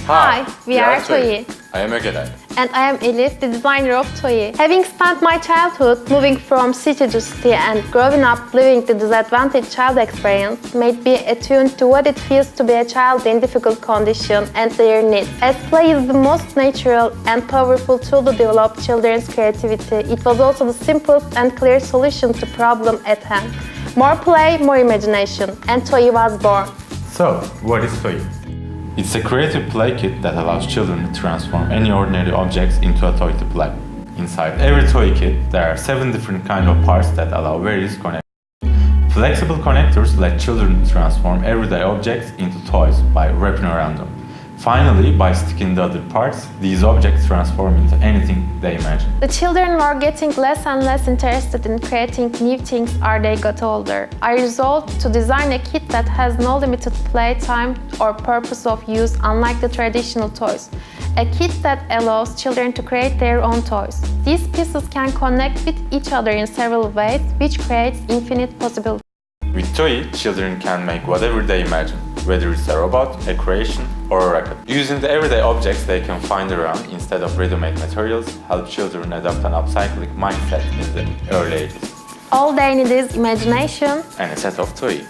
Hi, we are Toyi. I am Ege'den. And I am Elif, the designer of Toyi. Having spent my childhood moving from city to city and growing up living the disadvantaged child experience made me attuned to what it feels to be a child in difficult conditions and their needs. As play is the most natural and powerful tool to develop children's creativity, it was also the simplest and clear solution to problem at hand. More play, more imagination, and Toyi was born. So, what is Toyi? It's a creative play kit that allows children to transform any ordinary objects into a toy to play. Inside every toy kit, there are 7 different kinds of parts that allow various connections. Flexible connectors let children transform everyday objects into toys by wrapping around them. Finally, by sticking the other parts, these objects transform into anything they imagine. The children were getting less and less interested in creating new things as they got older. I resolved to design a kit that has no limited playtime or purpose of use, unlike the traditional toys. A kit that allows children to create their own toys. These pieces can connect with each other in several ways, which creates infinite possibilities. With Toyi, children can make whatever they imagine, whether it's a robot, a creation, or a rocket. Using the everyday objects they can find around instead of ready-made materials help children adopt an upcycling mindset in the early ages. All they need is imagination And a set of Toyi.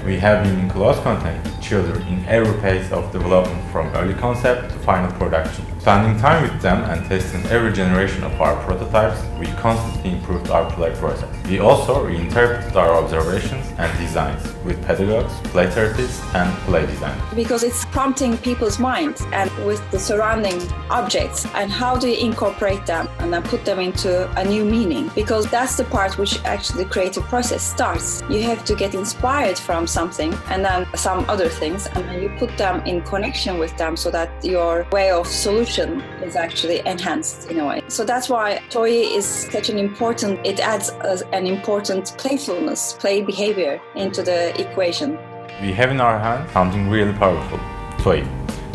We have been in close contact with children in every phase of development from early concept to final production. Spending time with them and testing every generation of our prototypes, we constantly improved our play process. We also reinterpreted our observations and designs with pedagogues, play therapists, and play designers. Because it's prompting people's minds and with the surrounding objects and how do you incorporate them and then put them into a new meaning, because that's the part which actually the creative process starts. You have to get inspired from something and then some other things, and then you put them in connection with them so that your way of solution is actually enhanced in a way. So that's why Toyi is such an important, it adds an important playfulness, play behavior into the equation. We have in our hand something really powerful, Toyi.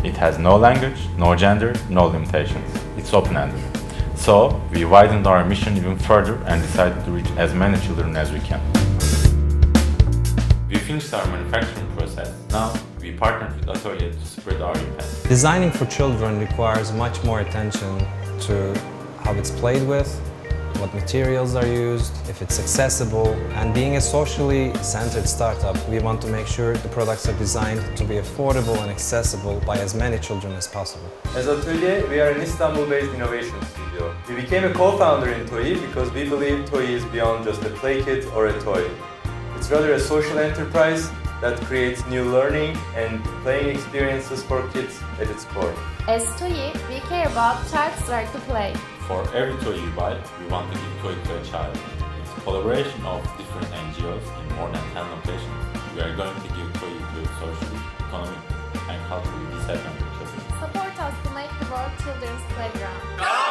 It has no language, no gender, no limitations. It's open-ended. So we widened our mission even further and decided to reach as many children as we can. We finished our manufacturing process. Now we partnered with Atölye to spread our impact. Designing for children requires much more attention to how it's played with, what materials are used, if it's accessible, and being a socially centered startup, we want to make sure the products are designed to be affordable and accessible by as many children as possible. As Atölye, we are an Istanbul-based innovation studio. We became a co-founder in Toyi because we believe Toyi is beyond just a play kit or a toy. It's rather a social enterprise that creates new learning and playing experiences for kids at its core. As Toyi, we care about child's right to play. For every toy you buy, we want to give toy to a child. It's a collaboration of different NGOs in more than 10 locations. We are going to give toy to socially, economically, and culturally disadvantaged children. Support us to make the world children's playground.